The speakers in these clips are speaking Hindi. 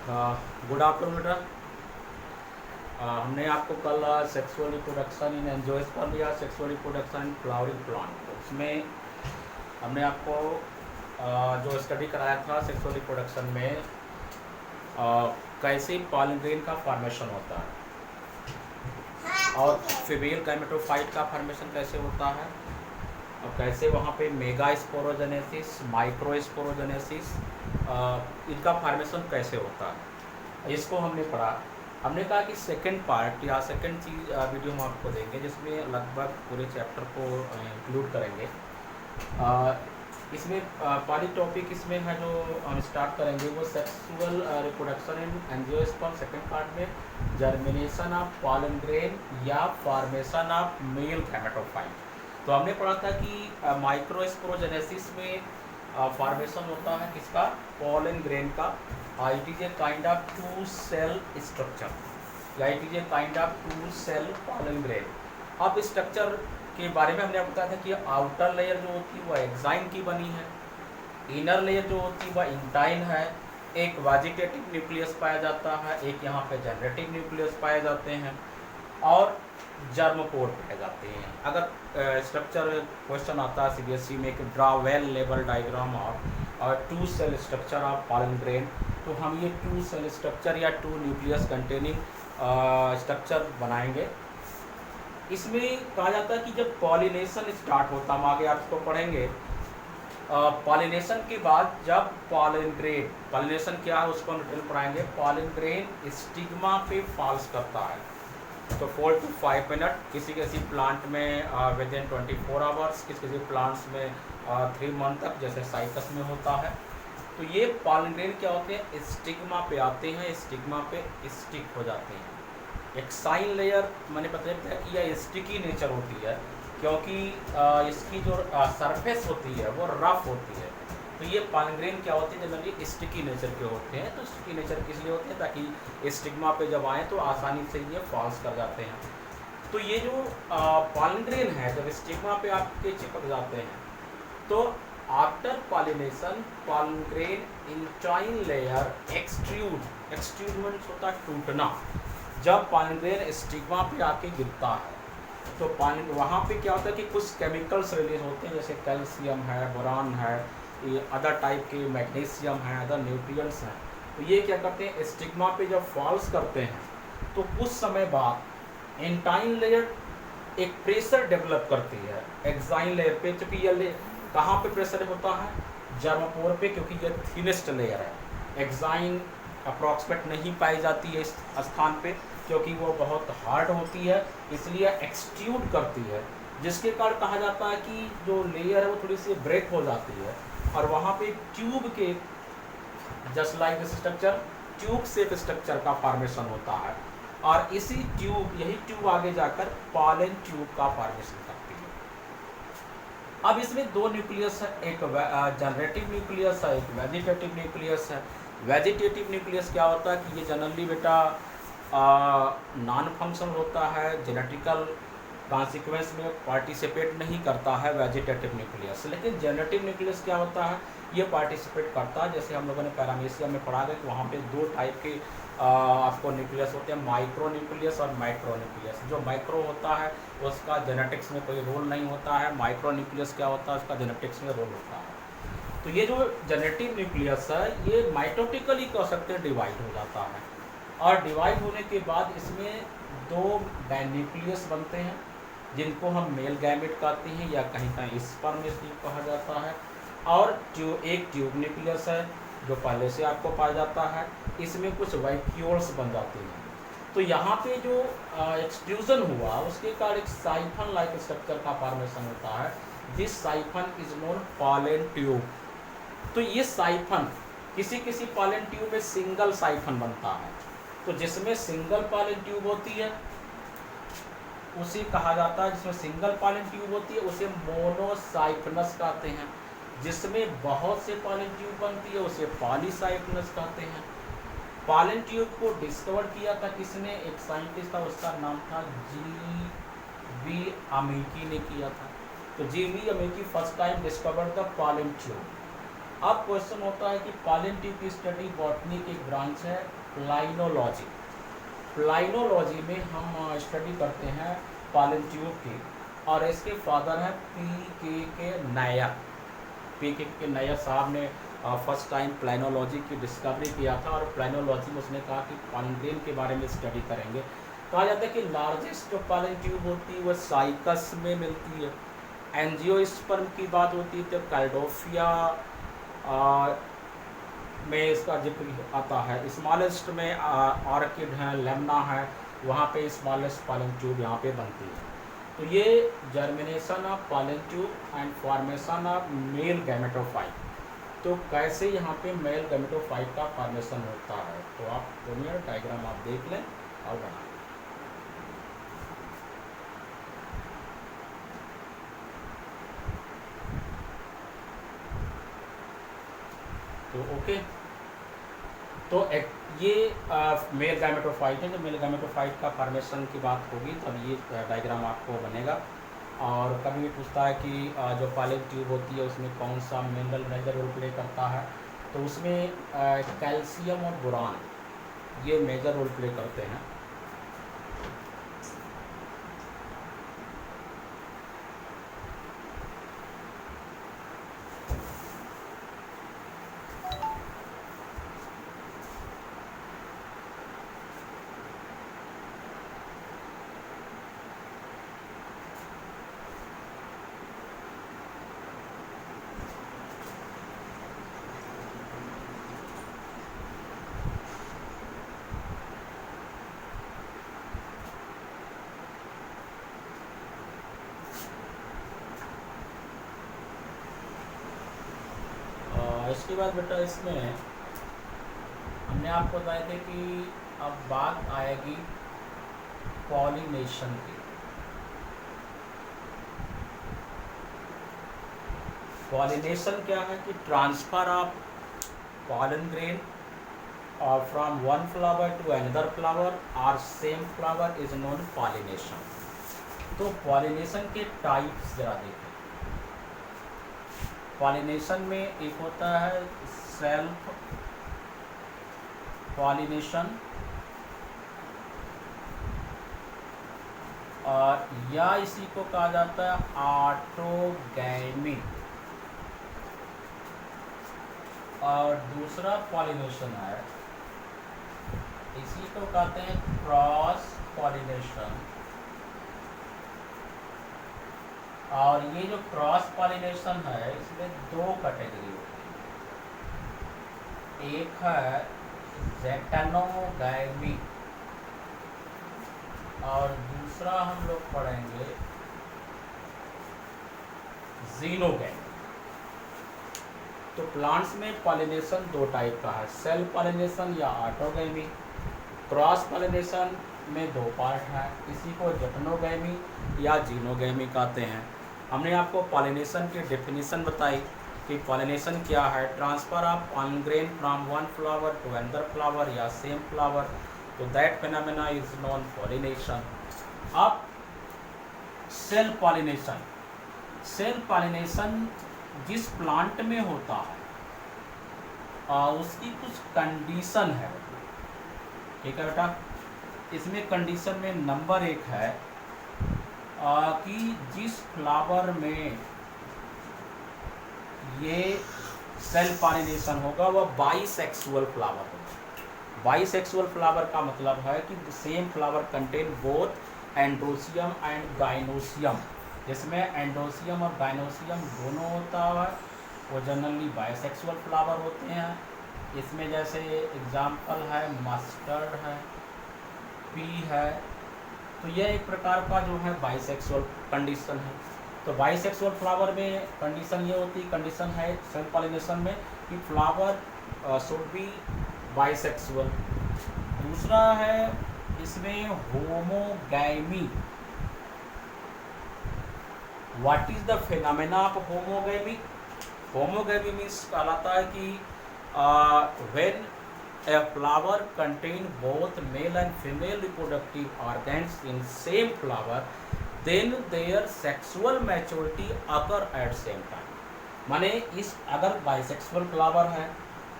गुड आफ्टरनून बेटा। हमने आपको कल सेक्सुअल रिप्रोडक्शन इन एंजियोस्पर्म या sexual reproduction in flowering plant, तो उसमें हमने आपको जो स्टडी कराया था सेक्सुअल रिप्रोडक्शन में कैसे पॉलन ग्रेन का फॉर्मेशन होता है और फीमेल गैमेटोफाइट का फॉर्मेशन कैसे होता है और कैसे वहाँ पे मेगा स्पोरोजेनेसिस, माइक्रो स्पोरोजेनेसिस, इनका फॉर्मेशन कैसे होता है, इसको हमने पढ़ा। हमने कहा कि सेकंड पार्ट या सेकंड चीज़ वीडियो हम आपको देंगे जिसमें लगभग पूरे चैप्टर को इंक्लूड करेंगे। इसमें पहली टॉपिक इसमें है जो हम स्टार्ट करेंगे वो sexual reproduction in angiosperm. Second part में जर्मिनेशन ऑफ पॉलन ग्रेन या फॉर्मेशन ऑफ मेल गैमेटोफाइट। तो हमने पढ़ा था कि माइक्रोस्पोरोजेनेसिस में फॉर्मेशन होता है किसका, पॉलन ग्रेन का। It is a kind of two cell structure या it is a kind of two cell pollen grain. अब स्ट्रक्चर के बारे में हमने बताया था कि आउटर लेयर जो होती है वह एक्साइन की बनी है, इनर लेयर जो होती है वह इंटाइन है, एक वेजिटेटिव न्यूक्लियस पाया जाता है, एक यहाँ पे जनरेटिव न्यूक्लियस पाए जाते हैं और जर्मपोर पाए जाते हैं। अगर स्ट्रक्चर क्वेश्चन आता है सीबीएसई में कि ड्रा वेल लेवल डायग्राम और two cell structure of pollen grain, तो हम ये टू सेल स्ट्रक्चर या टू न्यूक्लियस कंटेनिंग स्ट्रक्चर बनाएंगे। इसमें कहा जाता है कि जब पॉलिनेशन स्टार्ट होता, हम आगे आपको पढ़ेंगे पॉलिनेशन के बाद जब पॉलन ग्रेन, पॉलिनेशन क्या है उसको हम डिटेल पढ़ाएंगे। पॉलन ग्रेन स्टिग्मा पे फॉल्स करता है तो 4 to 5 मिनट, किसी किसी प्लांट में विद इन 24 आवर्स, किसी प्लांट्स में 3 मंथ तक, जैसे साइकस में होता है। तो ये पॉलन ग्रेन क्या होते हैं, स्टिग्मा पे आते हैं, स्टिग्मा पे स्टिक हो जाते हैं। एक साइन लेयर मैंने बताया कि यह स्टिकी नेचर होती है क्योंकि इसकी जो सरफेस होती है वो रफ होती है। तो ये पॉलन ग्रेन क्या होते हैं, जनरली स्टिकी नेचर के होते हैं। तो स्टिकी नेचर किस लिए होते हैं, ताकि स्टिग्मा पे जब आए तो आसानी से ये फॉल्स कर जाते हैं। तो ये जो पॉलन ग्रेन है जब स्टिग्मा पे आपके चिपक जाते हैं तो after pollination pollen grain intine layer extrude, extrudement होता है टूटना। जब पॉलन ग्रेन स्टिग्मा पे आके गिरता है तो पॉलन वहाँ पे क्या होता है कि कुछ केमिकल्स रिलीज होते हैं, जैसे कैल्शियम है, बोरान है, ये अदर टाइप के मैग्नीशियम है, अदर न्यूट्रिएंट्स हैं। तो ये क्या करते हैं, स्टिग्मा पे जब फॉल्स करते हैं तो कुछ समय बाद एंटाइन लेयर एक प्रेशर डेवलप करती है एक्साइन लेयर पे। चूँकि ये कहाँ पे प्रेशर होता है, जर्मपोर पे, क्योंकि ये थिनेस्ट लेयर है। एक्साइन अप्रॉक्सीमेट नहीं पाई जाती है इस स्थान पे क्योंकि वो बहुत हार्ड होती है, इसलिए एक्सट्रूड करती है, जिसके कारण कहा जाता है कि जो लेयर है वो थोड़ी सी ब्रेक हो जाती है और वहाँ पे ट्यूब के, just like this structure, tube shape structure का फॉर्मेशन होता है और इसी ट्यूब, यही ट्यूब आगे जाकर पॉलन ट्यूब का फॉर्मेशन करती है। अब इसमें दो न्यूक्लियस है, एक जनरेटिव न्यूक्लियस है, एक वेजिटेटिव न्यूक्लियस है। वेजिटेटिव न्यूक्लियस क्या होता है कि ये जनरली बेटा नॉन फंक्शनल होता है, जेनेटिकल कॉन्सिक्वेंस में पार्टिसिपेट नहीं करता है वेजिटेटिव न्यूक्लियस। लेकिन जेनेटिव न्यूक्लियस क्या होता है, ये पार्टिसिपेट करता है। जैसे हम लोगों ने पैरामीशिया में पढ़ा गया कि वहाँ पे दो टाइप के आपको न्यूक्लियस होते हैं, माइक्रो न्यूक्लियस और माइक्रो न्यूक्लियस। जो माइक्रो होता है उसका जेनेटिक्स में कोई रोल नहीं होता है, माइक्रो न्यूक्लियस क्या होता है उसका जेनेटिक्स में रोल होता है। तो ये जो जेनेटिव न्यूक्लियस है ये माइटोटिकली कह सकते हैं डिवाइड हो जाता है और डिवाइड होने के बाद इसमें दो न्यूक्लियस बनते हैं जिनको हम मेल गैमेट कहते हैं या कहीं कहीं स्पर्म कहा जाता है। और एक ट्यूब न्यूक्लियस है जो पहले से आपको पाया जाता है, इसमें कुछ वैक्यूल्स बन जाते हैं। तो यहाँ पे जो एक्सट्रूजन हुआ उसके कारण एक साइफन लाइक स्ट्रक्चर का फॉर्मेशन होता है। This siphon is known pollen tube. तो ये साइफन किसी किसी पॉलन ट्यूब में सिंगल साइफन बनता है, तो जिसमें सिंगल पॉलन ट्यूब होती है उसे कहा जाता है, जिसमें सिंगल पॉलन ट्यूब होती है उसे मोनोसाइफनस कहते हैं। जिसमें बहुत से पॉलन ट्यूब बनती है उसे पॉलीसाइफनस कहते हैं। पॉलन ट्यूब को डिस्कवर किया था किसने, एक साइंटिस्ट था, उसका नाम था जी.वी. अमेकी ने किया था। तो G B. Amici first time discover the pollen tube. अब क्वेश्चन होता है कि पॉलन ट्यूब की स्टडी बॉटनी की एक ब्रांच है प्लाइनोलॉजी। प्लाइनोलॉजी में हम स्टडी करते हैं पॉलन ट्यूब की, और इसके फादर हैं पी के नायर। पी के नायर साहब ने फर्स्ट टाइम प्लाइनोलॉजी की डिस्कवरी किया था, और प्लाइनोलॉजी में उसने कहा कि पॉलन ग्रेन के बारे में स्टडी करेंगे। कहा जाता है कि लार्जेस्ट जो पॉलन ट्यूब होती है वह साइकस में मिलती है। एंजियोस्पर्म की बात होती है तो कैल्डोफिया में इसका जिक्र आता है। स्मॉलेस्ट में ऑर्किड है, लेमना है, वहाँ पे स्मॉलेस्ट पॉलन ट्यूब यहाँ पे बनती है। तो ये germination of pollen tube and formation of male gametophyte. तो कैसे यहाँ पे मेल गैमेटोफाइट का फॉर्मेशन होता है, तो आप दोनों डायग्राम आप देख लें और बनाएं। तो ओके, तो ये मेल गैमेटोफाइट है। जो मेल गैमेटोफाइट का फॉर्मेशन की बात होगी तब ये डायग्राम आपको बनेगा। और कभी भी पूछता है कि जो पॉलन ट्यूब होती है उसमें कौन सा मिनरल मेजर रोल प्ले करता है, तो उसमें कैल्शियम और बोरान ये मेजर रोल प्ले करते हैं। इसके बाद बेटा इसमें हमने आपको बताया थे कि अब बात आएगी पॉलिनेशन की। पॉलिनेशन क्या है कि transfer of pollen grain from one flower to another flower और same flower is known pollination. तो पॉलिनेशन के टाइप्स जरा देखें। पॉलिनेशन में एक होता है सेल्फ पॉलिनेशन, और या इसी को कहा जाता है ऑटोगैमी, और दूसरा पॉलिनेशन है इसी को कहते हैं क्रॉस पॉलिनेशन। और ये जो क्रॉस पॉलिनेशन है इसमें दो कैटेगरी होती है। एक है ज़ेटनोगैमी और दूसरा हम लोग पढ़ेंगे ज़ीनोगैमी। तो प्लांट्स में पॉलिनेशन दो टाइप का है, सेल्फ पॉलिनेशन या ऑटोगैमी। क्रॉस पॉलिनेशन में दो पार्ट है, इसी को ज़ेटनोगैमी या ज़ीनोगैमी कहते हैं। हमने आपको पॉलिनेशन की डेफिनेशन बताई कि पॉलिनेशन क्या है, transfer of pollen grain from one flower to another flower या सेम फ्लावर, तो that phenomena is non pollination. अब सेल्फ पॉलिनेशन, सेल्फ पॉलिनेशन जिस प्लांट में होता है उसकी कुछ कंडीशन है, ठीक है बेटा। इसमें कंडीशन में नंबर एक है कि जिस फ्लावर में ये सेल्फ पॉलिनेशन होगा वह बाइसेक्सुअल फ्लावर होगा। बाइसेक्सुअल फ्लावर का मतलब है कि same flower contain both androecium and gynoecium. जिसमें एंड्रोसियम और गाइनोसियम दोनों होता है वो जनरली बाइसेक्सुअल फ्लावर होते हैं। इसमें जैसे एग्जाम्पल है मस्टर्ड है, पी है, तो यह एक प्रकार का जो है बाइसेक्सुअल कंडीशन है। तो बाइसेक्सुअल फ्लावर में कंडीशन ये होती है, कंडीशन है सेल्फ पॉलिनेशन में कि फ्लावर शुड बी बाइसेक्सुअल। दूसरा है इसमें homogamy. What is the phenomena of homogamy? Homogamy means कहलाता है कि when a flower contain both male and female reproductive organs in same flower, then their sexual maturity occur at same time. माने इस अगर बाइसेक्सुअल फ्लावर है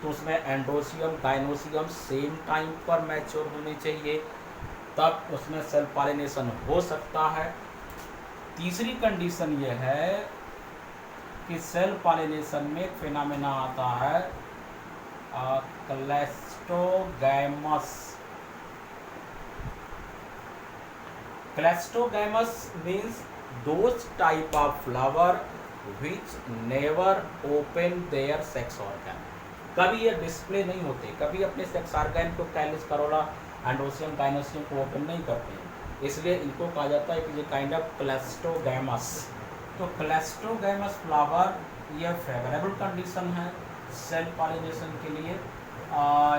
तो उसमें एंडोसियम गाइनोसियम सेम टाइम पर मैच्योर होने चाहिए, तब उसमें सेल्फ पॉलिनेशन हो सकता है। तीसरी कंडीशन ये है कि सेल्फ पॉलिनेशन में एक फिनोमेना आता है cleistogamous. Cleistogamous means those type of flower which never open their sex organ. कभी ये डिस्प्ले नहीं होते, कभी अपने सेक्स ऑर्गन को कैलिस करोला एंडोसियम गाइनोसियम को ओपन नहीं करते हैं, इसलिए इनको कहा जाता है कि ये काइंड ऑफ क्लैस्टोगैमस। तो क्लैस्टोगैमस फ्लावर ये फेवरेबल कंडीशन है सेल्फ पॉलिनेशन के लिए।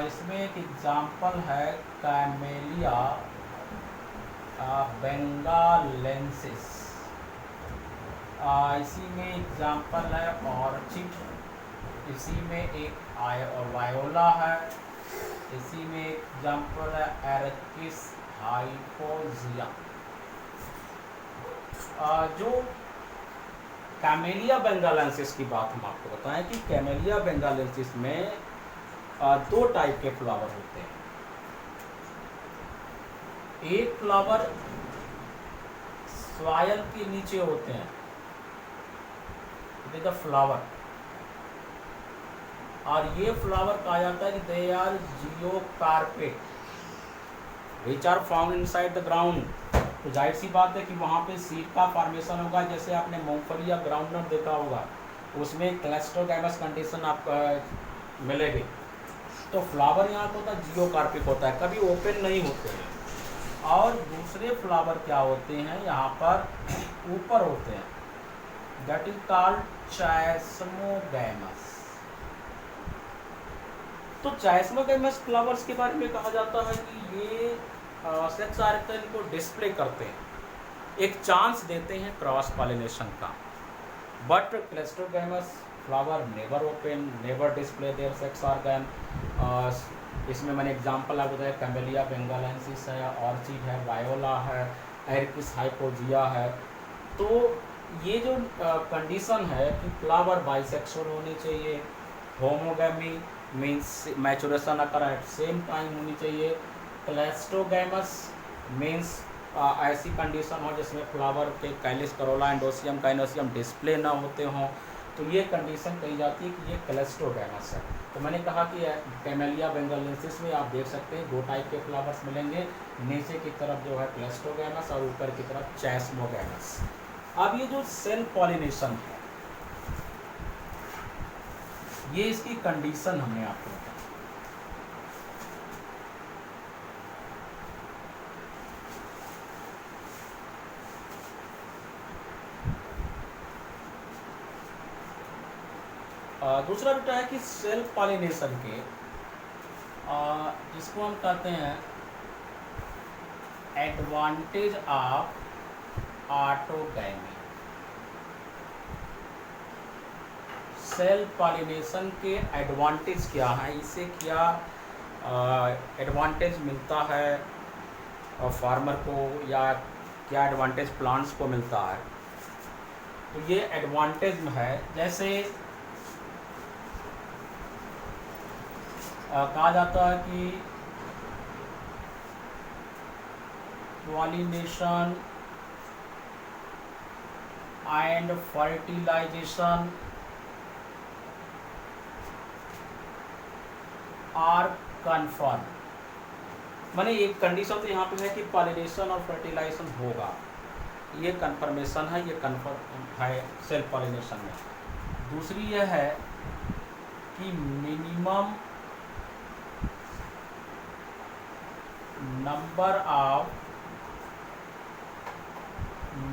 इसमें एक एग्जांपल है कैमेलिया बेंगालेंसिस, इसी में एग्जांपल है ऑर्चिड, इसी में एक वायोला है, इसी में एग्जांपल है एरकिस हाइपोजिया। जो कैमेलिया बेंगालेंसिस की बात हम आपको बताएं कि कैमेलिया बेंगालेंसिस में दो टाइप के फ्लावर होते हैं। एक फ्लावर सॉयल के नीचे होते हैं, द फ्लावर, और ये फ्लावर कहा जाता है कि they are geocarpic which are found inside the ground. तो जाहिर सी बात है कि वहाँ पे सीड का फॉर्मेशन होगा, जैसे आपने मूंगफली या ग्राउंडनट देखा होगा, उसमें क्लैस्टोगैमस कंडीशन आपको मिलेगी। तो फ्लावर यहाँ पर होता है जियोकार्पिक होता है, कभी ओपन नहीं होते हैं। और दूसरे फ्लावर क्या होते हैं, यहाँ पर ऊपर होते हैं, दैट इज कॉल्ड चायस्मोगैमस। तो चायस्मोगैमस फ्लावर्स के बारे में कहा जाता है कि ये सेक्स ऑर्गन को डिस्प्ले करते हैं, एक चांस देते हैं क्रॉस पॉलिनेशन का। But cleistogamous flower never open, never display their sex organ. इसमें मैंने एग्जांपल आपको बताया, कैमेलिया बेंगालेंसिस है, ऑर्चिड है, वायोला है, एरकिस हाइपोजिया है। तो ये जो कंडीशन है कि फ्लावर बाइसेक्सुअल होने चाहिए, homogamy means maturation occur at same time होनी चाहिए, क्लैस्टोगैमस मीन्स ऐसी कंडीशन हो जिसमें फ्लावर के Kallis corolla androecium gynoecium display ना होते हों, तो ये कंडीशन कही जाती है कि ये क्लैस्टोगैमस है। तो मैंने कहा कि कैमेलिया बेंगालेंसिस में आप देख सकते हैं दो टाइप के फ्लावर्स मिलेंगे, नीचे की तरफ जो है क्लैस्टोगैमस और ऊपर की तरफ चायस्मोगैमस। अब ये जो सेल्फ पॉलिनेशन है, ये इसकी कंडीशन हमने आपको बताया। दूसरा बेटा है कि सेल्फ पॉलिनेशन के जिसको हम कहते हैं advantage of autogamy. Self pollination के एडवांटेज क्या है, इससे क्या एडवांटेज मिलता है फार्मर को, या क्या एडवांटेज प्लांट्स को मिलता है। तो ये एडवांटेज है, जैसे कहा जाता है कि pollination and fertilisation are confirm. माने एक कंडीशन तो यहाँ पे है कि पॉलिनेशन और फर्टिलाइजेशन होगा, ये कन्फर्मेशन है, ये कन्फर्म है सेल्फ पॉलिनेशन में। दूसरी यह है कि minimum number of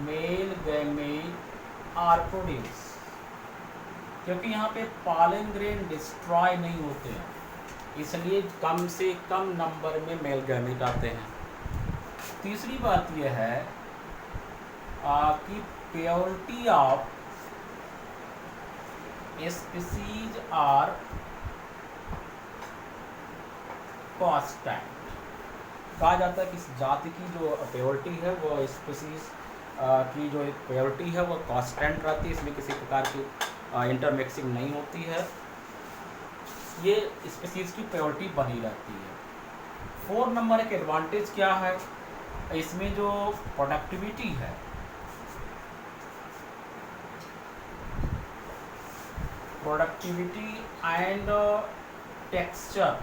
male gamete are produce, क्योंकि यहाँ पे पॉलन ग्रेन डिस्ट्रॉय नहीं होते हैं, इसलिए कम से कम नंबर में मेल गैमेट आते हैं। तीसरी बात यह है कि purity of species are constant. कहा जाता है कि इस जाति की जो प्योरिटी है वो स्पीसीज की जो प्योरिटी है वो कांस्टेंट रहती है, इसमें किसी प्रकार की इंटरमिक्सिंग नहीं होती है, ये स्पीसीज की प्रायोरिटी बनी रहती है। 4 नंबर एक एडवांटेज क्या है, इसमें जो प्रोडक्टिविटी है, प्रोडक्टिविटी एंड टेक्सचर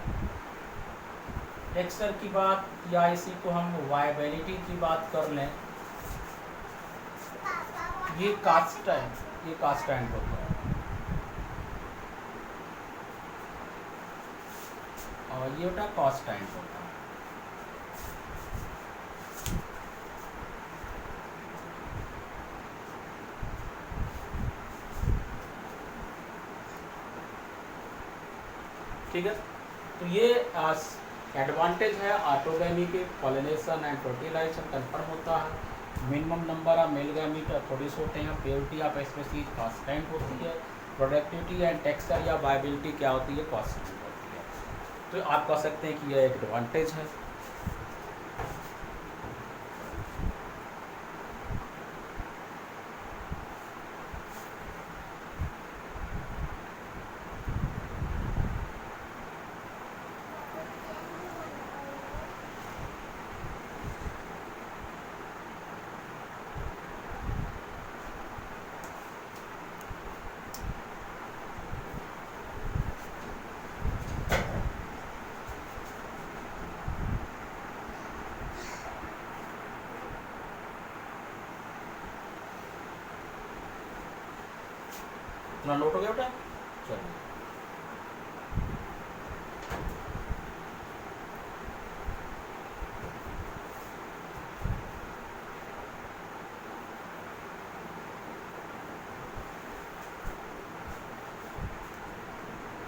की बात, या इसी को हम वायबिलिटी की बात कर लें, ये कांस्टेंट होता है, और ये बेटा कांस्टेंट होता है। ठीक है, तो ये एडवांटेज है ऑटोगैमी के, पॉलिनेशन एंड फर्टिलाइजेशन कंफर्म होता है, minimum number of male gamete produce होते हैं, प्योरिटी ऑफ स्पीसीज कांस्टेंट होती है, प्रोडक्टिविटी एंड टेक्सचर या वायबिलिटी क्या होती है, कांस्टेंट होती है। तो आप कह सकते हैं कि यह एक एडवांटेज है। इतना नोट हो गया बेटा, चलिए।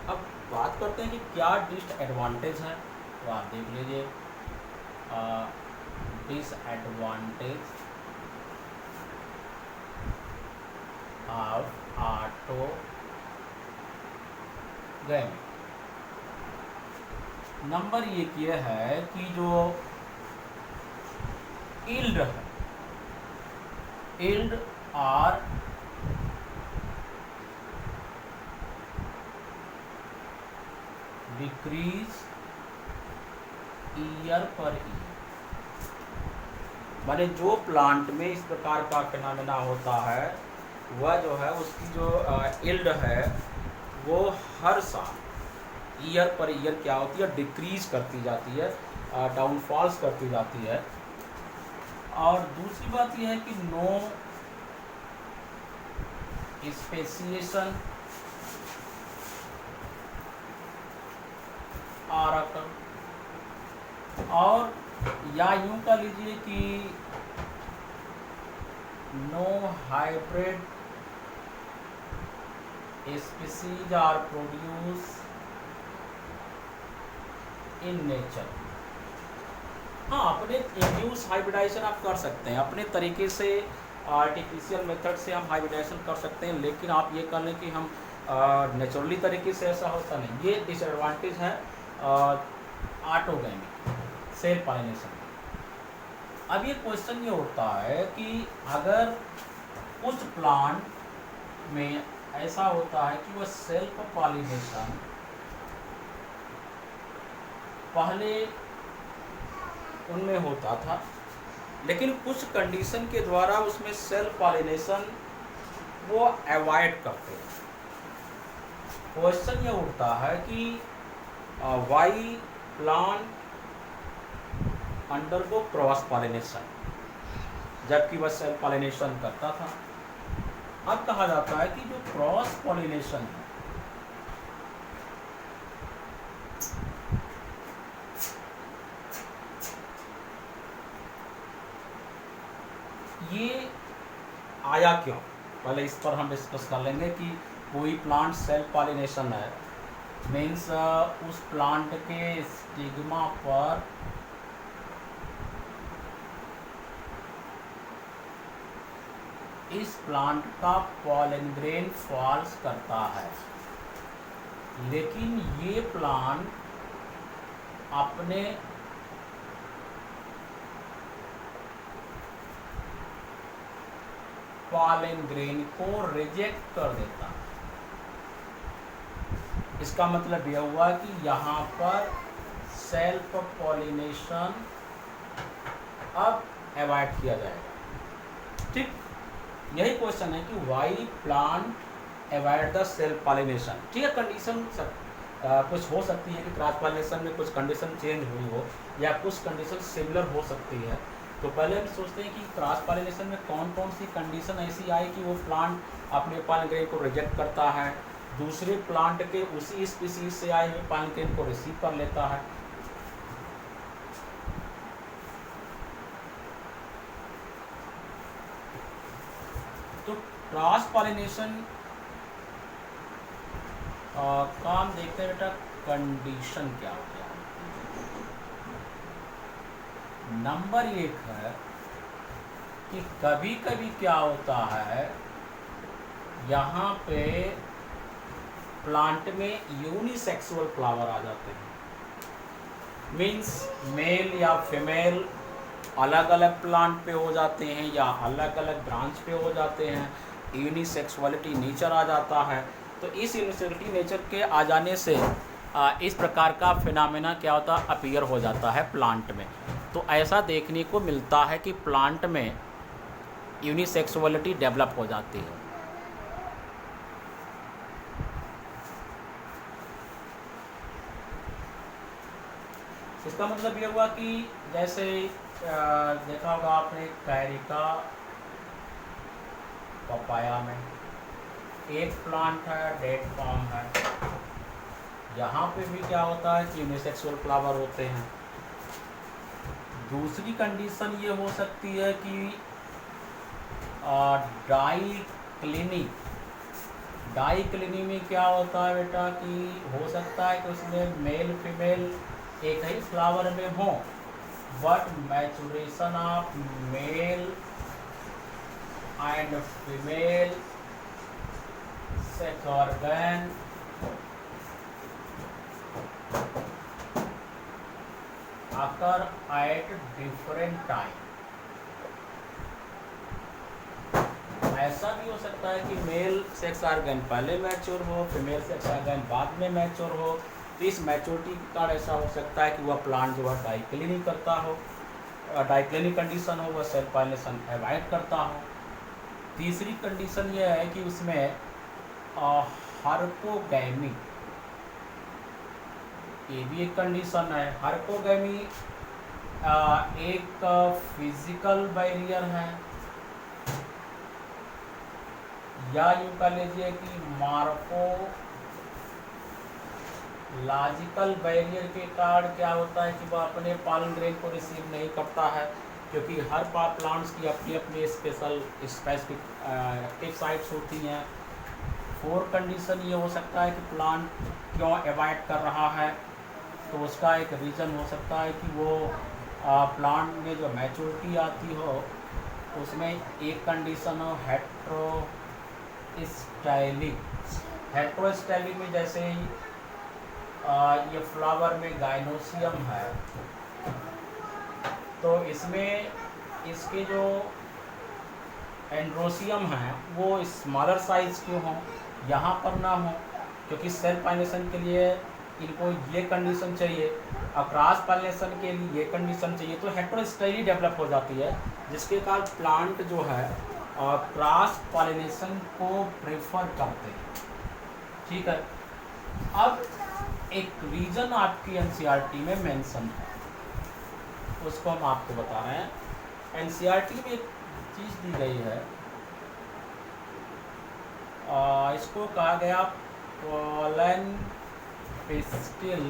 अब बात करते हैं कि क्या डिसएडवांटेज है, तो आप देख लीजिए डिसएडवांटेज ऑफ ऑटोगैमी। नंबर एक ये है कि जो यील्ड है, यील्ड आर डिक्रीज ईयर पर ईयर, माने जो प्लांट में इस प्रकार का फिनोमेना होता है, वह जो है उसकी जो यील्ड है वो हर साल ईयर पर ईयर क्या होती है, डिक्रीज करती जाती है, डाउनफॉल्स करती जाती है। और दूसरी बात यह है कि नो स्पेसिएशन आरकल, और या यूं कह लीजिए कि no hybrid species are produce in nature. हाँ, अपने इंड्यूस हाइब्रिडाइजेशन आप कर सकते हैं, अपने तरीके से आर्टिफिशियल मेथड से हम हाइब्रिडाइजेशन कर सकते हैं, लेकिन आप ये कर लें कि हम नेचुरली तरीके से ऐसा होता नहीं। ये डिसएडवांटेज है ऑटोगैमी, सेल्फ पॉलिनेशन। अब ये क्वेश्चन ये होता है कि अगर कुछ प्लांट में ऐसा होता है कि वह सेल्फ पॉलिनेशन पहले उनमें होता था, लेकिन कुछ कंडीशन के द्वारा उसमें सेल्फ पॉलिनेशन वो अवॉइड करते हैं। क्वेश्चन ये उठता है कि why plant undergo cross pollination जबकि वह सेल्फ पॉलिनेशन करता था। अब कहा जाता है कि जो क्रॉस पॉलिनेशन है, ये आया क्यों, पहले इस पर हम डिस्कस कर लेंगे कि कोई प्लांट सेल्फ पॉलिनेशन है, मीन्स उस प्लांट के स्टिग्मा पर इस प्लांट का पॉलन ग्रेन फॉल्स करता है, लेकिन ये प्लांट अपने पॉलन ग्रेन को रिजेक्ट कर देता है। इसका मतलब यह हुआ कि यहाँ पर सेल्फ पॉलिनेशन अब अवॉइड किया जाएगा। ठीक, यही क्वेश्चन है कि why plant avoid the self pollination. ठीक है, कंडीशन कुछ हो सकती है कि क्रॉस पॉलिनेशन में कुछ कंडीशन चेंज हुई हो या कुछ कंडीशन सिमिलर हो सकती है। तो पहले हम सोचते हैं कि क्रॉस पॉलिनेशन में कौन कौन सी कंडीशन ऐसी आई कि वो प्लांट अपने पॉलन ग्रेन को रिजेक्ट करता है, दूसरे प्लांट के उसी स्पीसीज से आए हुए पॉलन ग्रेन को रिसीव कर लेता है। तो क्रॉस पॉलिनेशन का हम देखते हैं बेटा कंडीशन क्या होता है। नंबर एक है कि कभी कभी क्या होता है, यहाँ पे प्लांट में यूनिसेक्सुअल फ्लावर आ जाते हैं। मीन्स मेल या फीमेल अलग अलग प्लांट पे हो जाते हैं या अलग अलग ब्रांच पे हो जाते हैं, यूनिसेक्सुअलिटी नेचर आ जाता है। तो इस यूनिसेक्सुअलिटी नेचर के आ जाने से इस प्रकार का फिनोमेना क्या होता है, अपीयर हो जाता है प्लांट में। तो ऐसा देखने को मिलता है कि प्लांट में यूनिसेक्सुअलिटी डेवलप हो जाती है। इसका मतलब ये हुआ कि जैसे देखा होगा आपने कैरिका पपाया में एक प्लांट है, डेट फॉर्म है, यहाँ पे भी क्या होता है कि यूनिसेक्सुअल फ्लावर होते हैं। दूसरी कंडीशन ये हो सकती है कि डाइक्लिनी में क्या होता है बेटा कि हो सकता है कि उसमें मेल फीमेल एक ही फ्लावर में हो, but maturation of male and female sex organ occur at different time। ऐसा भी हो सकता है कि मेल सेक्स ऑर्गन पहले मैच्योर हो, फीमेल सेक्स ऑर्गन बाद में मैच्योर हो। तो इस मैच्योरिटी के कारण ऐसा हो सकता है कि वह प्लांट जो है डाइक्लिनी करता हो, डाइक्लिनी कंडीशन हो, वह सेल्फ पॉलिनेशन अवॉइड करता हो। तीसरी कंडीशन यह है कि उसमें हार्कोगैमी, ये भी एक कंडीशन है। हार्कोगैमी एक फिजिकल बैरियर है, या यूँ कह लीजिए कि मार्फोलॉजिकल बैरियर के कारण क्या होता है कि वह अपने पॉलन ग्रेन को रिसीव नहीं करता है, क्योंकि हर प्लांट्स की अपनी अपनी स्पेशल स्पेसिफिक एक्टिव साइट्स होती हैं। फोर कंडीशन ये हो सकता है कि प्लांट क्यों अवॉइड कर रहा है, तो उसका एक रीज़न हो सकता है कि वो प्लांट में जो मैच्योरिटी आती हो उसमें एक कंडीशन हो हेट्रोस्टाइली में, जैसे ये फ्लावर में गाइनोसियम है, तो इसमें इसके जो एंड्रोसियम है वो स्मॉलर साइज के हों, यहाँ पर ना हो, क्योंकि सेल्फ पॉलिनेशन के लिए इनको ये कंडीशन चाहिए और क्रॉस पॉलिनेशन के लिए ये कंडीशन चाहिए। तो हेट्रोस्टाइली डेवलप हो जाती है, जिसके कारण प्लांट जो है क्रॉस पॉलिनेशन को प्रेफर करते हैं। ठीक है, अब एक रीजन आपकी एनसीईआरटी में मेंशन है, उसको हम आपको बता रहे हैं। एनसीईआरटी में एक चीज़ दी गई है, इसको कहा गया pollen pistil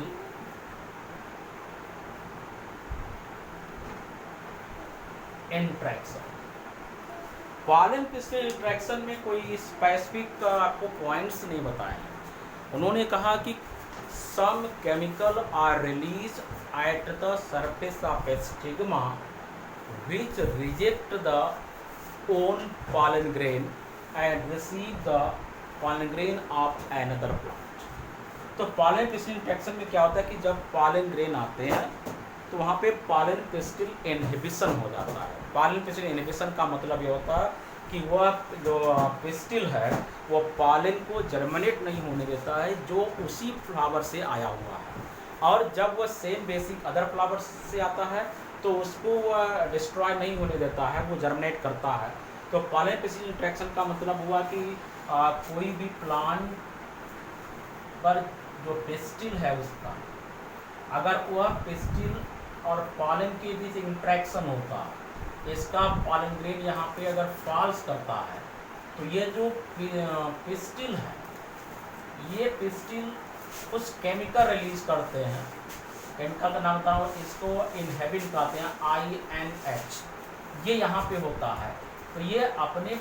interaction. Pollen pistil interaction में कोई स्पेसिफिक आपको पॉइंट्स नहीं बताए हैं। उन्होंने कहा कि some chemical are release at the surface of a stigma which reject the own pollen grain and receive the pollen grain of another plant। तो पॉलन पिस्टिल इंट्रैक्शन में क्या होता है कि जब पॉलन ग्रेन आते हैं तो वहाँ पे पॉलन पिस्टिल इनहिबिशन हो जाता है। पॉलन पिस्टिल इनहिबिशन का मतलब ये होता है कि वह जो पिस्टिल है वो पॉलन को जर्मिनेट नहीं होने देता है जो उसी फ्लावर से आया हुआ है, और जब वह सेम बेसिक अदर फ्लावर से आता है तो उसको वह डिस्ट्रॉय नहीं होने देता है, वो जर्मिनेट करता है। तो पॉलन पिस्टिल इंट्रैक्शन का मतलब हुआ कि कोई भी प्लांट पर जो पिस्टिल है उसका, अगर वह पिस्टिल और पॉलन के बीच इंट्रैक्शन होता, इसका पॉलन ग्रेन यहाँ पे अगर फॉल्स करता है तो ये जो पिस्टिल है, ये पिस्टिल कुछ केमिकल रिलीज करते हैं। केमिकल का नाम बताओ, इसको इनहेबिट कहते हैं, INH, ये यहाँ पे होता है। तो ये अपने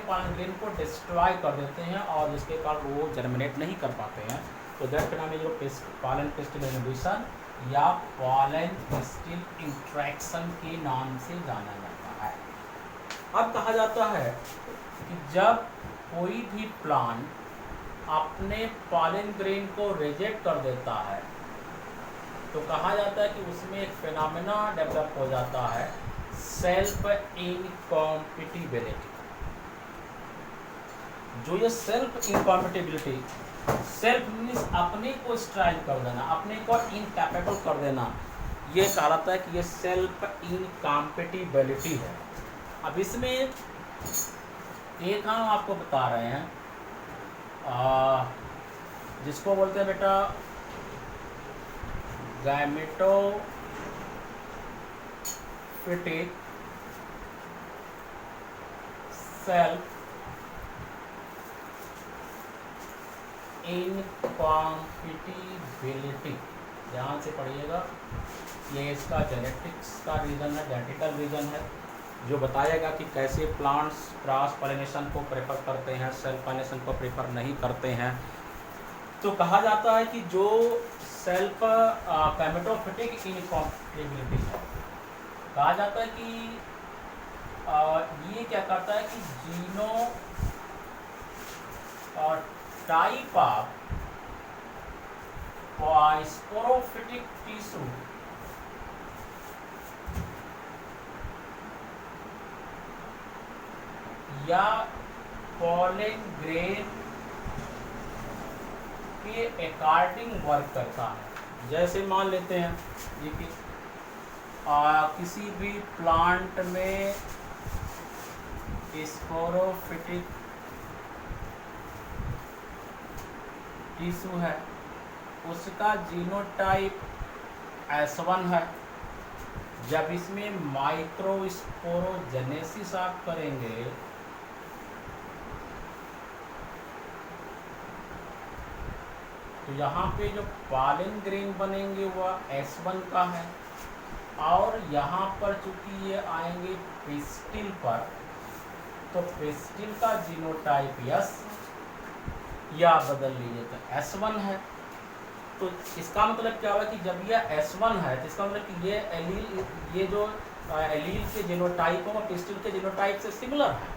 पॉलन ग्रेन को डिस्ट्रॉय कर देते हैं और जिसके कारण वो जर्मिनेट नहीं कर पाते हैं। तो दैट के नाम है जो पॉलन पिस्टिल इनहिबिशन या पॉलन पिस्टिल इंट्रैक्शन के नाम से जाना जाता है। अब कहा जाता है कि जब कोई भी प्लांट अपने पॉलन ग्रेन को रिजेक्ट कर देता है तो कहा जाता है कि उसमें एक फिनोमेना डेवलप हो जाता है, सेल्फ इनकॉम्पिटिबिलिटी। जो ये सेल्फ इनकॉम्पिटिबिलिटी, सेल्फ मीन्स अपने को स्ट्राइक कर देना, अपने को इनकैपेबल कर देना, ये कहा जाता है कि ये सेल्फ इनकॉम्पिटिबिलिटी है। अब इसमें एक हम आपको बता रहे हैं जिसको बोलते हैं बेटा गैमेटोफिटिक सेल्फ इनकॉम्पिटिबिलिटी। ध्यान से पढ़िएगा, ये इसका जेनेटिक्स का रीजन है, जेनेटिकल रीजन है, जो बताएगा कि कैसे प्लांट्स क्रॉस पॉलिनेशन को प्रेफर करते हैं, सेल्फ पॉलिनेशन को प्रेफर नहीं करते हैं। तो कहा जाता है कि जो सेल्फ गैमेटोफिटिक इनकॉम्पिटिबिलिटी है, कहा जाता है कि ये क्या करता है कि जीनो और टाइप ऑफ स्पोरोफिटिक टिश्यू या पॉलन ग्रेन के अकॉर्डिंग वर्क करता है। जैसे मान लेते हैं ये कि किसी भी प्लांट में स्पोरोफिटिक टिश्यू है, उसका जीनोटाइप S1 है। जब इसमें माइक्रोस्पोरोजेनेसिस आप करेंगे तो यहाँ पे जो पॉलन ग्रेन बनेंगे वह S1 का है, और यहाँ पर चूंकि ये आएंगे पिस्टिल पर, तो पिस्टिल का जीनोटाइप S या बदल लीजिए तो S1 है। तो इसका मतलब क्या हुआ कि जब यह S1 है तो इसका मतलब कि ये एलील, ये जो एलील के जीनोटाइप होगा पिस्टिल के जीनोटाइप से सिमिलर है।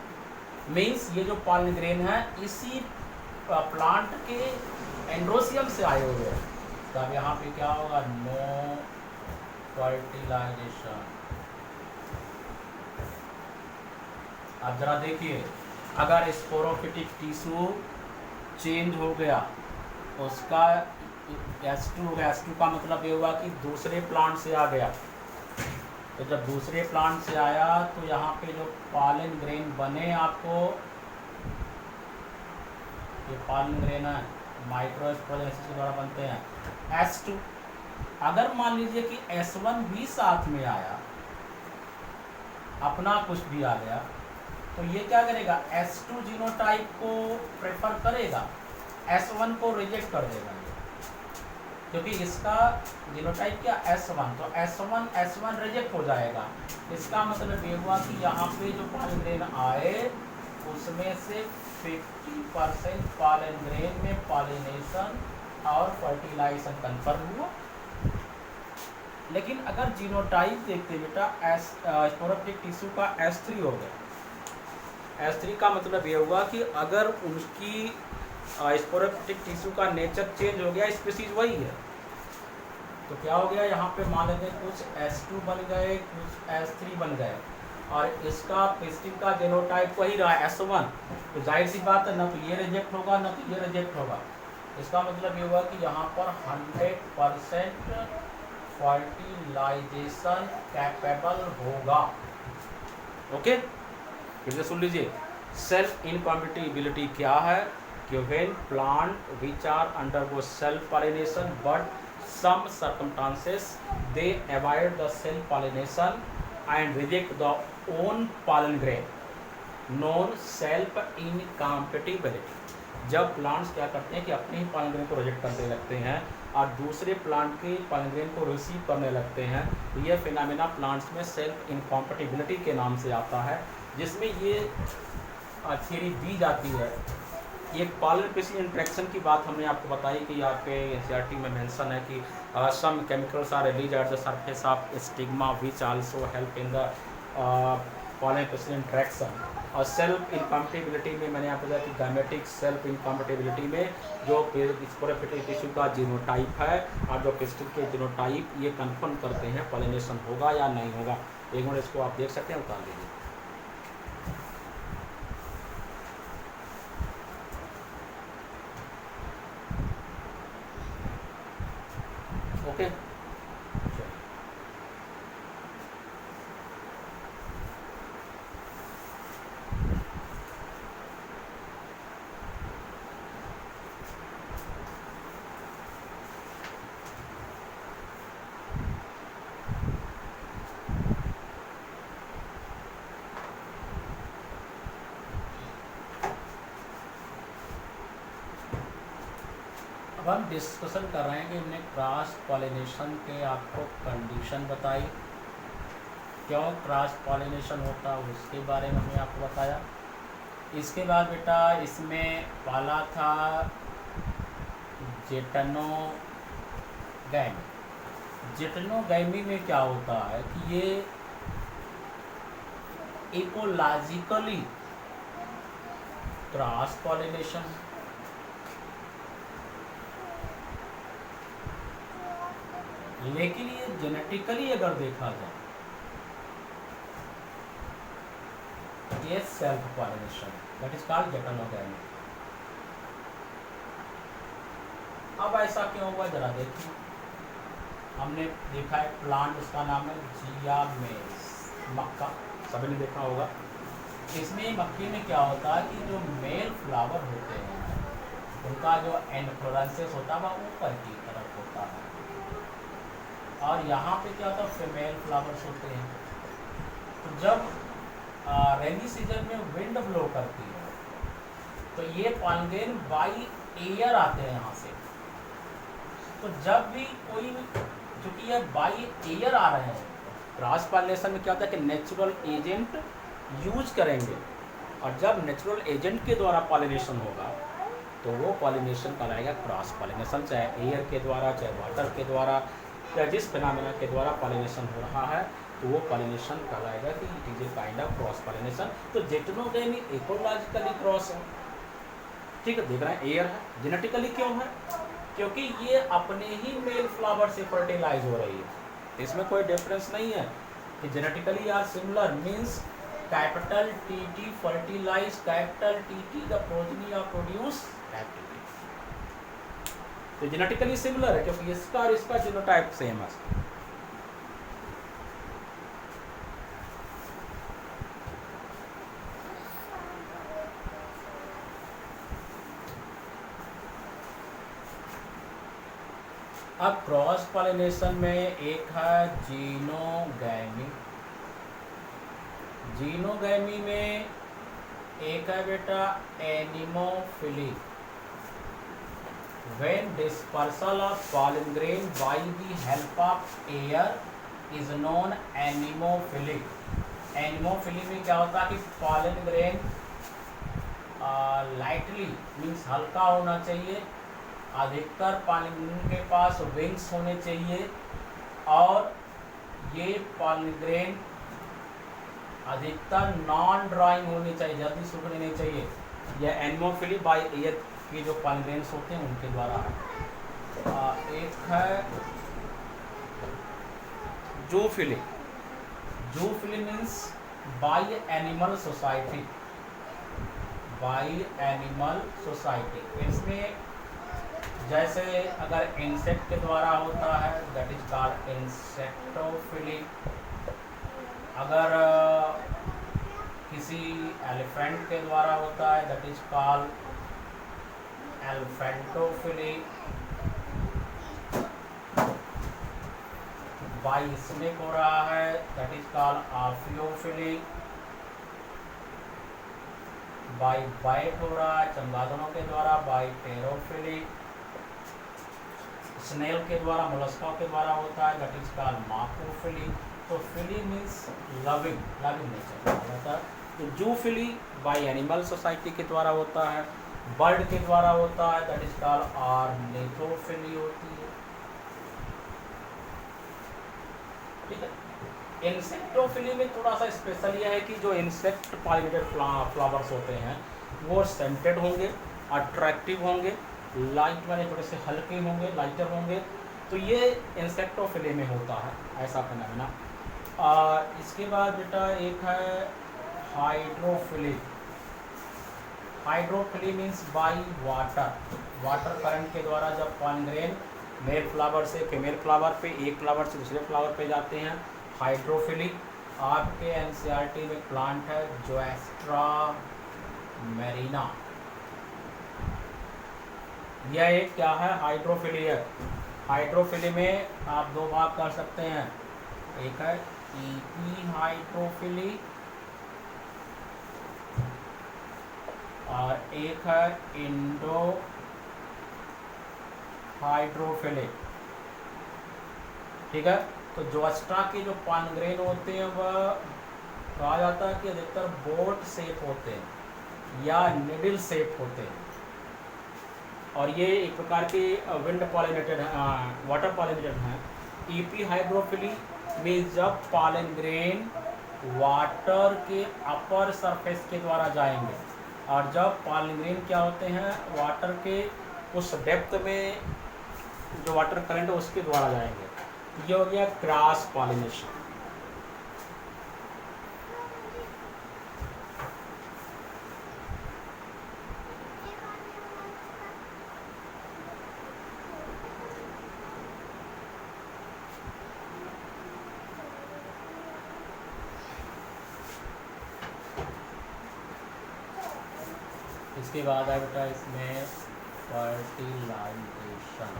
मीन्स ये जो पॉलन ग्रेन है इसी प्लांट के एंड्रोसियम से आए हुए हैं। तो अब यहाँ पे क्या होगा, नो फर्टिलाइजेशन। अब जरा देखिए, अगर स्पोरोफिटिक टिश्यू चेंज हो गया, उसका S2 हो गया, S2 का मतलब ये हुआ कि दूसरे प्लांट से आ गया। तो जब दूसरे प्लांट से आया तो यहाँ पे जो पॉलन ग्रेन बने आपको, ये पॉलन ग्रेन है माइक्रोस्पोरोजेनेसिस के द्वारा बनते हैं S2। अगर मान लीजिए कि S1 भी साथ में आया, अपना कुछ भी आ गया, तो ये क्या करेगा, S2 जीनोटाइप को प्रेफर करेगा, S1 को रिजेक्ट कर देगा, क्योंकि इसका जीनोटाइप क्या S1, तो S1 रिजेक्ट हो जाएगा। इसका मतलब ये हुआ कि यहाँ पे जो पॉलन ग्रेन आए उसमें से 50% पॉलन ग्रेन में पॉलिनेशन और फर्टिलाइजेशन कंफर्म हुआ। लेकिन अगर जीनोटाइप देखते बेटा स्पोरोफिटिक टिश्यू का S3 हो गया, S3 का मतलब ये हुआ कि अगर उनकी स्पोरोफिटिक टिश्यू का नेचर चेंज हो गया, स्पीसीज वही है, तो क्या हो गया, यहाँ पे मान लेते हैं कुछ S2 बन गए, कुछ S3 बन गए। और इसका पिस्टिन का जीनोटाइप वही रहा S1, तो जाहिर सी बात है ना तो ये रिजेक्ट होगा ना तो ये रिजेक्ट होगा। इसका मतलब ये हुआ कि यहाँ पर 100% फर्टिलाइजेशन कैपेबल होगा। ओके, फिर से सुन लीजिए, सेल्फ इनकॉम्पिटिबिलिटी क्या है कि when plant which are undergo self pollination but some circumstances they avoid the self pollination and reject the own pollen grain known self incompatibility। जब प्लांट्स क्या करते हैं कि अपने ही पॉलन ग्रेन को रिजेक्ट करने लगते हैं और दूसरे प्लांट के पॉलन ग्रेन को रिसीव करने लगते हैं, तो ये फिनोमेना प्लांट्स में सेल्फ इनकॉम्पेटिबिलिटी के नाम से आता है, जिसमें ये थ्योरी दी जाती है। एक पॉलन पिस्टिन इंट्रैक्शन की बात हमने आपको बताई कि आपके एनसीईआरटी में मेंशन है कि some chemicals are release at the surface of stigma which also help in the pollen pistil interaction. और सेल्फ इनकॉम्पेटिबिलिटी में मैंने आपको बताया कि गैमेटिक सेल्फ इनकॉम्पेटिबिलिटी में जो स्पोरोफिटिक टिश्यू का जीनोटाइप है और जो पिस्टिन के जीनोटाइप ये कंफर्म करते हैं पॉलिनेशन होगा या नहीं होगा। एक मिनट इसको आप देख सकते हैं, उतार लीजिए। ओके, अब हम डिस्कशन कर रहे हैं कि हमने क्रॉस पॉलिनेशन के आपको कंडीशन बताई, क्यों क्रॉस पॉलिनेशन होता है उसके बारे में हमने आपको बताया। इसके बाद बेटा इसमें पहला था जेटनोगैमी। जेटनोगैमी में क्या होता है कि ये इकोलॉजिकली क्रॉस पॉलिनेशन, लेकिन ये जेनेटिकली अगर देखा जाए ये self pollination, that is called geitonogamy. अब ऐसा क्यों हुआ जरा देखिए, हमने देखा है प्लांट, उसका नाम है जिया मेस, मक्का, सभी ने देखा होगा। इसमें मक्के में क्या होता है कि जो मेल फ्लावर होते हैं उनका जो इन्फ्लोरेंसेस होता है वह ऊपर की तरफ होता है, और यहाँ पे क्या होता है फीमेल फ्लावर्स होते हैं। तो जब रेनी सीजन में विंड ब्लो करती है तो ये पॉलन ग्रेन बाई एयर आते हैं यहाँ से। तो जब भी कोई, चूँकि ये बाई एयर आ रहे हैं, क्रॉस पॉलिनेशन में क्या होता है कि नेचुरल एजेंट यूज करेंगे, और जब नेचुरल एजेंट के द्वारा पॉलिनेशन होगा तो वो पॉलिनेशन कहलाएगा क्रॉस पॉलिनेशन, चाहे एयर के द्वारा चाहे वाटर के द्वारा या जिस फिनोमेना के द्वारा पॉलिनेशन हो रहा है तो वो पॉलिनेशन कहलाएगा कि it is a kind of cross pollination. तो जेटनोगैमी इकोलॉजिकली क्रॉस है, ठीक है, देख रहे हैं एयर है। जेनेटिकली क्यों है? क्योंकि ये अपने ही मेल फ्लावर से फर्टिलाइज हो रही है, इसमें कोई डिफरेंस नहीं है कि genetically are similar means capital T fertilise capital T the progeny और प्रोड्यूस कैपिटल। तो जेनेटिकली सिमिलर है क्योंकि इसका और इसका जीनोटाइप सेम है। अब क्रॉस पॉलिनेशन में एक है जीनोगैमी। जीनोगैमी में एक है बेटा anemophily. When dispersal of pollen grain by the help of air is known anemophily। Anemophily में क्या होता है कि पॉलन ग्रेन लाइटली मीन्स हल्का होना चाहिए, अधिकतर पॉलन ग्रेन के पास विंग्स होने चाहिए, और ये पॉलन ग्रेन अधिकतर नॉन ड्राइंग होनी चाहिए, जल्दी सूखने नहीं चाहिए। यह एनिमोफिली बाय एयर की जो पॉलन ग्रेन्स होते हैं उनके द्वारा। एक है zoophily. Zoophily means by animal society, by animal society. इसमें जैसे अगर इंसेक्ट के द्वारा होता है दैट इज कॉल्ड इंसेक्टोफिली। अगर किसी एलिफेंट के द्वारा होता है that is called elephantophily. By snake हो रहा है that is called ophiophily. By bat हो रहा है चमगादड़ों के द्वारा बाई टेरोफिली। स्नेल के द्वारा मोलस्का के द्वारा होता है दैट इज कॉल्ड माकोफिली। तो phily means loving, loving nature होता है। तो जूफिली बाई एनिमल सोसाइटी के द्वारा होता है, बर्ड के द्वारा होता है दैट इज कॉल्ड ऑर्निथोफिली होती है। ठीक है। इंसेक्टोफिली में थोड़ा सा स्पेशल यह है कि जो इंसेक्ट पॉलिनेटेड फ्लावर्स होते हैं वो सेंटेड होंगे, अट्रैक्टिव होंगे, लाइट वाले थोड़े से हल्के होंगे, लाइटर होंगे। तो ये इंसेक्टोफिली में होता है, ऐसा फिनोमेना। इसके बाद बेटा एक है hydrophily. Hydrophily means by water, water current के द्वारा जब पॉलन ग्रेन मेल फ्लावर से फीमेल फ्लावर पे, एक फ्लावर से दूसरे फ्लावर पे जाते हैं, हाइड्रोफिली। आपके एनसीईआरटी में प्लांट है जोएस्ट्रा मैरिना, यह एक क्या है हाइड्रोफिली है। हाइड्रोफिली में आप दो भाग कर सकते हैं, एक है ईपी हाइड्रोफिली और एक है इंडो हाइड्रोफिली। ठीक है। तो जोएस्ट्रा के जो पॉलन ग्रेन होते हैं वह कहा जाता है कि अधिकतर बोट शेप होते हैं या निडल शेप होते हैं, और ये एक प्रकार के विंड पॉलिनेटेड वाटर पॉलिनेटेड हैं। ईपी हाइड्रोफिली में जब पॉलन ग्रेन वाटर के अपर सरफेस के द्वारा जाएंगे, और जब पॉलन ग्रेन क्या होते हैं वाटर के उस डेप्थ में जो वाटर करंट है उसके द्वारा जाएंगे, ये हो गया क्रॉस पॉलिनेशन। इसके बाद है बेटा इसमें फर्टिलाइजेशन।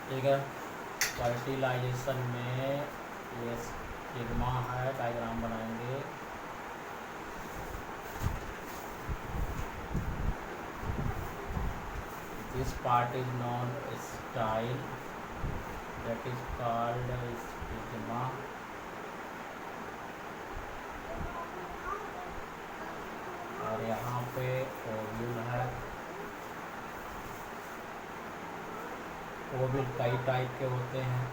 ठीक है। फर्टिलाइजेशन में ये स्टिग्मा है, डायग्राम बनाएंगे। This part is non style that is called stigma. और यहाँ पे ओव्यूल है। ओव्यूल कई टाइप के होते हैं।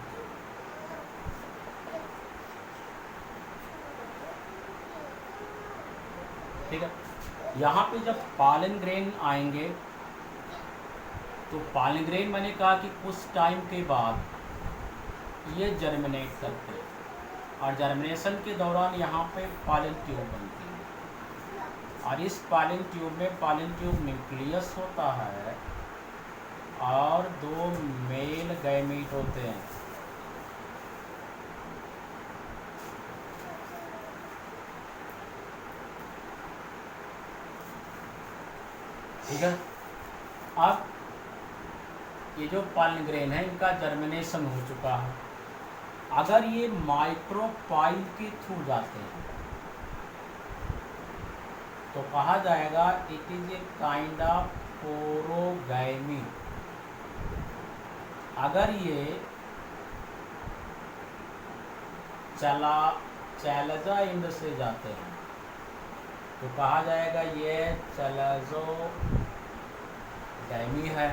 ठीक है। यहाँ पे जब पॉलन ग्रेन आएंगे तो पॉलन ग्रेन मैंने कहा कि कुछ टाइम के बाद ये जर्मिनेट करते हैं, और जर्मिनेशन के दौरान यहाँ पे पॉलन ट्यूब बनती है, और इस पॉलन ट्यूब में पॉलन ट्यूब न्यूक्लियस होता है और दो मेल गैमीट होते हैं। ठीक है। अब ये जो पॉलन ग्रेन है इनका जर्मिनेशन हो चुका है। अगर ये माइक्रोपाइल के थ्रू जाते हैं तो कहा जाएगा it is a kind of पोरोगैमी। अगर ये चैलेजा इंड से जाते हैं तो कहा जाएगा ये चैलेजोगैमी है।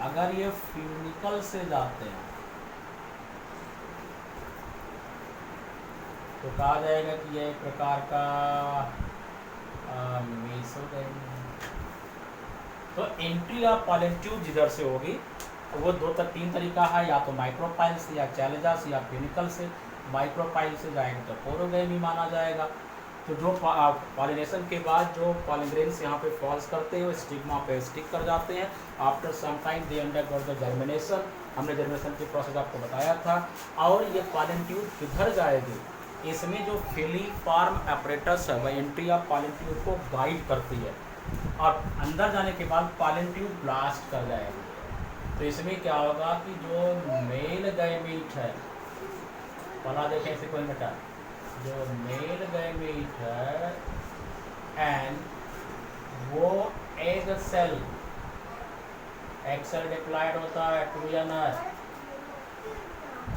अगर ये फ्यूनिकल से जाते हैं तो कहा जाएगा कि यह एक प्रकार का मेसोगैमी है। तो एंट्री ऑफ पॉलन ट्यूब जिधर से होगी तो वो 2 तक 3 तरीका है, या तो माइक्रोपाइल से, या चैलेजा से, या फ्यूनिकल से। माइक्रोपाइल से जाएंगे तो पोरोगैमी माना जाएगा। तो जो पॉलिनेशन के बाद जो पॉलन ग्रेन्स यहाँ पे फॉल्स करते हैं वो स्टिग्मा पे स्टिक कर जाते हैं। After some time they undergo the germination, हमने जर्मिनेशन की प्रोसेस आपको बताया था। और ये पॉलन ट्यूब किधर जाएगी, इसमें जो फिलीफॉर्म अपरेटस है वह एंट्री ऑफ पॉलन ट्यूब को गाइड करती है और अंदर जाने के बाद पॉलन ट्यूब ब्लास्ट कर जाएगी। तो इसमें क्या होगा कि जो मेल गैमीट है, पहला देखें इसे कोई बेटा, जो मेल गैमीट है एंड वो एग सेल डिप्लॉयड होता है, ट्रूजन है,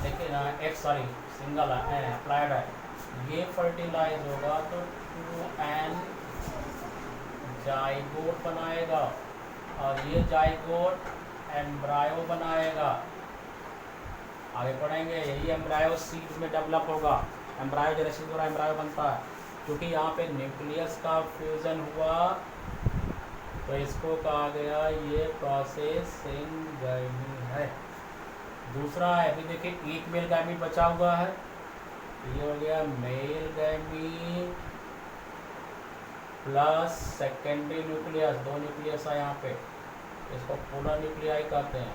लेकिन एक सॉरी सिंगल है अप्लाइड है, ये फर्टिलाइज होगा तो 2n जाइगोट बनाएगा और ये जाइगोट एम्ब्रायो बनाएगा। आगे पढ़ेंगे, यही एम्ब्रायो सीड में डेवलप होगा, एम्ब्रायो जेनेसिस द्वारा एम्ब्रायो बनता है। क्योंकि यहाँ पे न्यूक्लियस का फ्यूजन हुआ तो इसको कहा गया ये प्रोसेस सिंगैमी है। दूसरा है, अभी देखिए एक मेल गैमीट बचा हुआ है, ये हो गया male gamete plus secondary nucleus, दो न्यूक्लियस है यहाँ पे, इसको पोलर न्यूक्लियाई कहते हैं।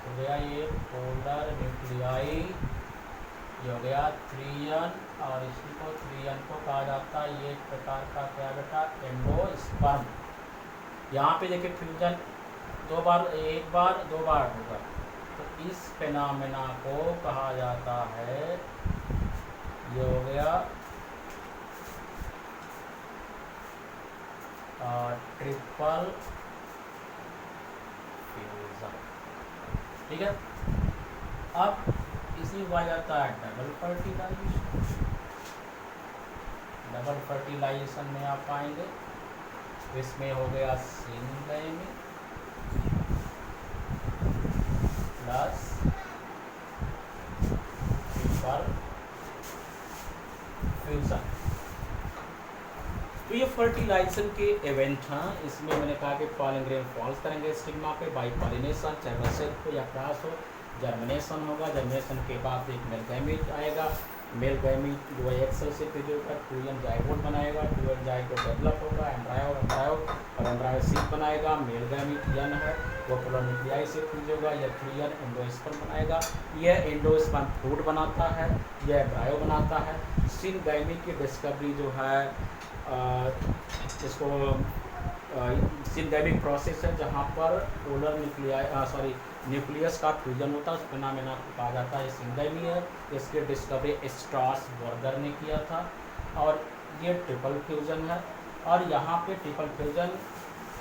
हो गया ये पोलर न्यूक्लियाई, ये हो गया 3n और इसी को 3n को कहा जाता है ये एक प्रकार का क्या बेटा, एंडोस्पर्म। यहाँ पे देखिए फ्यूजन दो बार, एक बार दो बार होगा, तो इस फेनामेना को कहा जाता है, ये हो गया ट्रिपल फ्यूजन। ठीक है, अब इसी को कहा जाता है डबल फर्टिलाइजेशन। डबल फर्टिलाइजेशन में आप पाएंगे इसमें हो गया सिंगैमी प्लस ट्रिपल फ्यूजन। तो ये फर्टिलाइजेशन के इवेंट हैं। इसमें मैंने कहा कि पॉलन ग्रेन फॉल्स करेंगे स्टिग्मा पे बाई पॉलिनेशन, चाहे वह सेल्फ हो या क्रॉस हो, जर्मिनेशन होगा, जर्मिनेशन के बाद एक मेल गैमीट आएगा, मेल गैमीट जो है एक्सेल से फिर होकर 2n जाइगोट बनाएगा, 2n जाइगोट डेवलप होगा, एम्ब्रायो और एम्ब्रायो सीड बनाएगा, मेल गैमीट n है वो पोलर न्यूक्लियाई से फ्यूज होगा, यह 3n एंडोस्पर्म बनाएगा, यह एंडोस्पर्म फ्रूट बनाता है, यह एम्ब्रायो बनाता है। सिंगैमी की डिस्कवरी जो है इसको सिंगैमिक प्रोसेस है जहाँ पर पोलर न्यूक्लियस का फ्यूजन होता है, उस फेनामेना को कहा जाता है सिंगैमी है। इसकी डिस्कवरी स्ट्रासबर्गर ने किया था और ये ट्रिपल फ्यूजन है। और यहाँ पे ट्रिपल फ्यूजन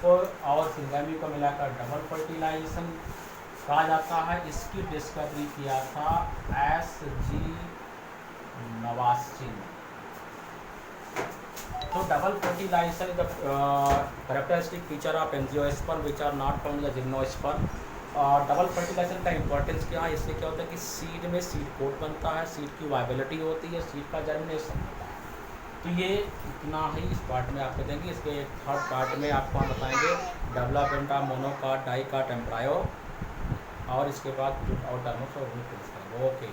को और सिंगैमी को मिलाकर डबल फर्टिलाइजेशन कहा जाता है। इसकी डिस्कवरी किया था S.G. नवास्ची ने। तो double fertilisation the characteristic feature of angiosperm which are not found in the gymnosperm. और डबल फर्टिलाइजेशन का इंपॉर्टेंस क्या है, इससे क्या होता है कि सीड में सीड कोट बनता है, सीड की वाइबिलिटी होती है, सीड का जर्मिनेशन होता है। तो ये इतना ही इस पार्ट में आपको देंगे। इसके थर्ड पार्ट में आपको हम बताएंगे development of monocot, dicot, embryo और इसके बाद और टर्म्स और भी फिनिश करेंगे। ओके।